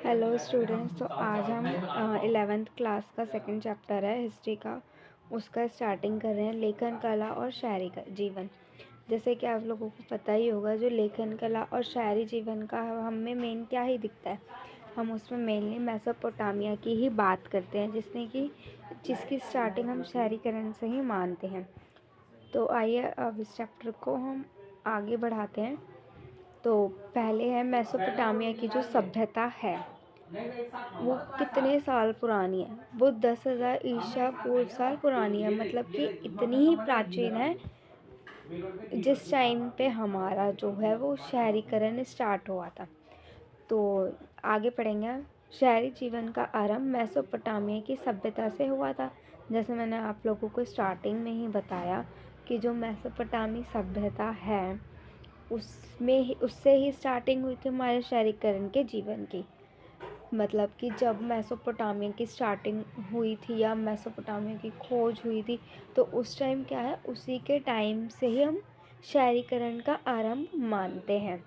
Hello students. तो आज हम 11th क्लास का सेकंड चैप्टर है हिस्ट्री का, उसका स्टार्टिंग कर रहे हैं। लेखन कला और शायरी का जीवन। जैसे कि आप लोगों को पता ही होगा, जो लेखन कला और शायरी जीवन का हमें मेन क्या ही दिखता है, हम उसमें मेनली मेसोपोटामिया की ही बात करते हैं, जिसकी स्टार्टिंग हम शहरीकरण से ही मानते हैं। तो आइए अब इस चैप्टर को हम आगे बढ़ाते हैं। तो पहले है मेसोपोटामिया की जो सभ्यता है वो कितने साल पुरानी है। वो 10,000 ईसा पूर्व साल पुरानी है, मतलब कि इतनी ही प्राचीन है जिस टाइम पे हमारा जो है वो शहरीकरण स्टार्ट हुआ था। तो आगे पढ़ेंगे। शहरी जीवन का आरंभ मेसोपोटामिया की सभ्यता से हुआ था। जैसे मैंने आप लोगों को स्टार्टिंग में ही बताया कि जो मेसोपोटामी सभ्यता है उससे ही स्टार्टिंग हुई थी हमारे शहरीकरण के जीवन की। मतलब कि जब मेसोपोटामिया की स्टार्टिंग हुई थी या मेसोपोटामिया की खोज हुई थी, तो उस टाइम क्या है, उसी के टाइम से ही हम शहरीकरण का आरंभ मानते हैं।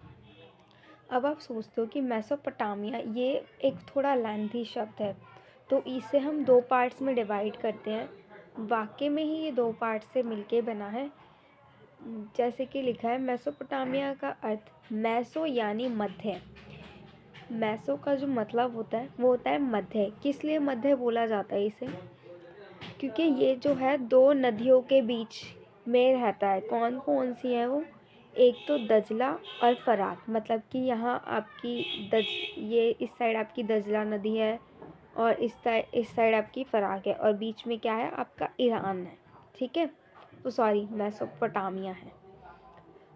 अब आप सोचते हो कि मेसोपोटामिया ये एक थोड़ा लेंथी शब्द है, तो इसे हम दो पार्ट्स में डिवाइड करते हैं। वाकई में ही ये दो पार्ट से मिलके बना है। जैसे कि लिखा है, मेसोपोटामिया का अर्थ मैसो यानी मध्य। मैसो का जो मतलब होता है वो होता है मध्य। किस लिए मध्य बोला जाता है इसे? क्योंकि ये जो है दो नदियों के बीच में रहता है। कौन कौन सी है वो? एक तो दजला और फरात। मतलब कि यहाँ आपकी ये इस साइड आपकी दजला नदी है और इस साइड आपकी फराक है, और बीच में क्या है, आपका ईरान है। ठीक है, तो सॉरी, मेसोपोटामिया है।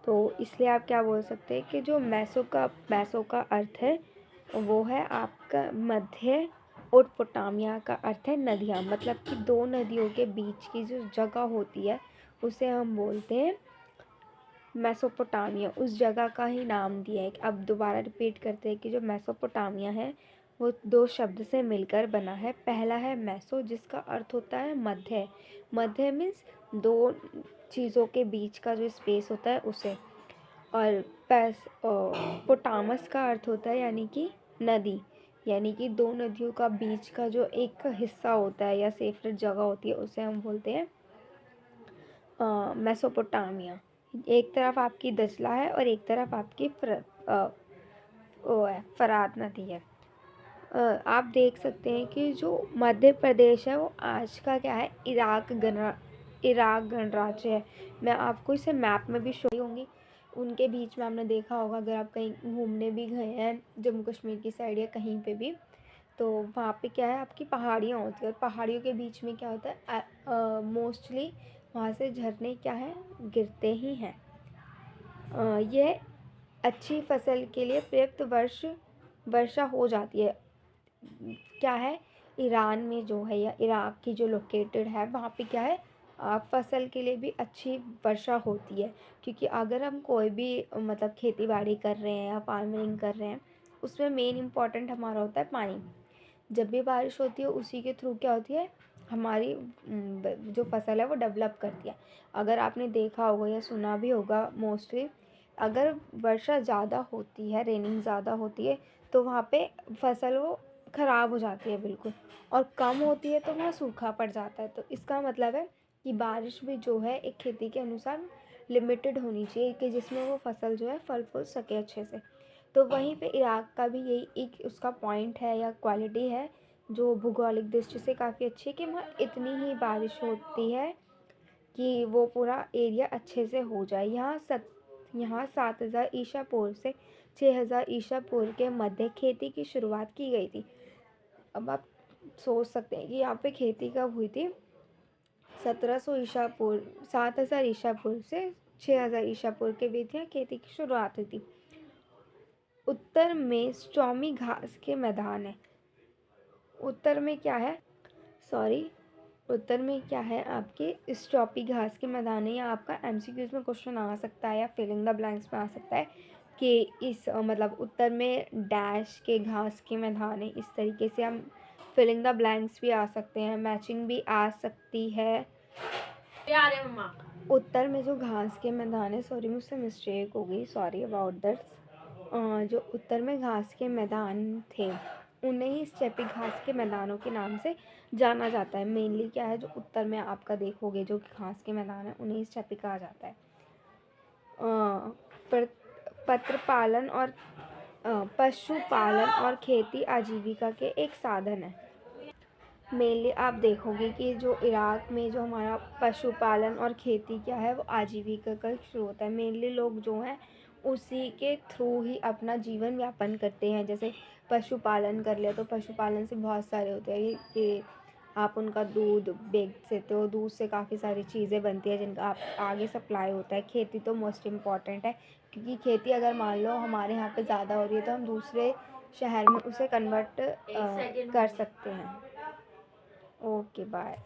तो इसलिए आप क्या बोल सकते हैं कि जो मैसो का अर्थ है वो है आपका मध्य, और पोटामिया का अर्थ है नदियाँ। मतलब कि दो नदियों के बीच की जो जगह होती है उसे हम बोलते हैं मेसोपोटामिया। उस जगह का ही नाम दिया है। अब दोबारा रिपीट करते हैं कि जो मेसोपोटामिया है वो दो शब्द से मिलकर बना है। पहला है मैसो, जिसका अर्थ होता है मध्य। मध्य मीन्स दो चीज़ों के बीच का जो स्पेस होता है उसे। और पोटामस का अर्थ होता है यानी कि नदी, यानी कि दो नदियों का बीच का जो एक हिस्सा होता है या सेपरेट जगह होती है उसे हम बोलते हैं मेसोपोटामिया। एक तरफ आपकी दजला है और एक तरफ आपकी वो है फरात नदी है। आप देख सकते हैं कि जो मध्य प्रदेश है वो आज का क्या है, इराक गणराज्य है। मैं आपको इसे मैप में भी शो होंगी। उनके बीच में आपने देखा होगा, अगर आप कहीं घूमने भी गए हैं जम्मू कश्मीर की साइड या कहीं पे भी, तो वहाँ पे क्या है, आपकी पहाड़ियाँ होती है और पहाड़ियों के बीच में क्या होता है, मोस्टली वहाँ से झरने क्या है, गिरते ही हैं। यह अच्छी फसल के लिए पर्याप्त वर्षा हो जाती है। क्या है, ईरान में जो है या इराक की जो लोकेटेड है वहाँ पे क्या है, फसल के लिए भी अच्छी वर्षा होती है। क्योंकि अगर हम कोई भी मतलब खेती बाड़ी कर रहे हैं या फार्मिंग कर रहे हैं, उसमें मेन इम्पॉर्टेंट हमारा होता है पानी। जब भी बारिश होती है उसी के थ्रू क्या होती है, हमारी जो फसल है वो डेवलप करती है। अगर आपने देखा होगा या सुना भी होगा, मोस्टली अगर वर्षा ज़्यादा होती है, रेनिंग ज़्यादा होती है, तो वहाँ पे फसल वो ख़राब हो जाती है बिल्कुल, और कम होती है तो वहाँ सूखा पड़ जाता है। तो इसका मतलब है कि बारिश भी जो है एक खेती के अनुसार लिमिटेड होनी चाहिए, कि जिसमें वो फसल जो है फल फूल सके अच्छे से। तो वहीं पे इराक का भी यही एक उसका पॉइंट है या क्वालिटी है, जो भूगोलिक दृष्टि से काफ़ी अच्छी है, कि वहाँ इतनी ही बारिश होती है कि वो पूरा एरिया अच्छे से हो जाए। यहाँ 7,000 ईसा पूर्व से 6,000 ईसा पूर्व के मध्य खेती की शुरुआत की गई थी। अब आप सोच सकते हैं कि यहाँ पे खेती कब हुई थी। 1700 ईसा पूर्व, 7,000 ईसा पूर्व से 6,000 ईसा पूर्व के बीच यहाँ खेती की शुरुआत हुई थी। उत्तर में स्टॉमी घास के मैदान है। उत्तर में क्या है, सॉरी, उत्तर में क्या है, आपके स्टॉपी घास के मैदान है। या आपका एमसीक्यूज में क्वेश्चन आ सकता है या फिलिंग द ब्लैंक्स में आ सकता है कि इस मतलब उत्तर में डैश के घास के मैदान है। इस तरीके से हम फिलिंग द ब्लैंक्स भी आ सकते हैं, मैचिंग भी आ सकती है। उत्तर में जो घास के मैदान है, सॉरी मुझसे मिस्टेक हो गई, सॉरी अबाउट दैट। जो उत्तर में घास के मैदान थे उन्हें ही स्टेपी घास के मैदानों के नाम से जाना जाता है। मेनली क्या है, जो उत्तर में आपका देखोगे जो घास के मैदान है उन्हें स्टेपी कहा जाता है। पशुपालन और खेती आजीविका के एक साधन है। मेनली आप देखोगे कि जो इराक में जो हमारा पशुपालन और खेती क्या है वो आजीविका का स्रोत है। मेनली लोग जो हैं उसी के थ्रू ही अपना जीवन यापन करते हैं। जैसे पशुपालन कर लिया तो पशुपालन से बहुत सारे होते हैं कि आप उनका दूध बेच सकते हो, दूध से काफ़ी सारी चीज़ें बनती है जिनका आप आगे सप्लाई होता है। खेती तो मोस्ट इम्पॉर्टेंट है, क्योंकि खेती अगर मान लो हमारे यहाँ पे ज़्यादा हो रही है तो हम दूसरे शहर में उसे कन्वर्ट कर सकते हैं। Okay bye.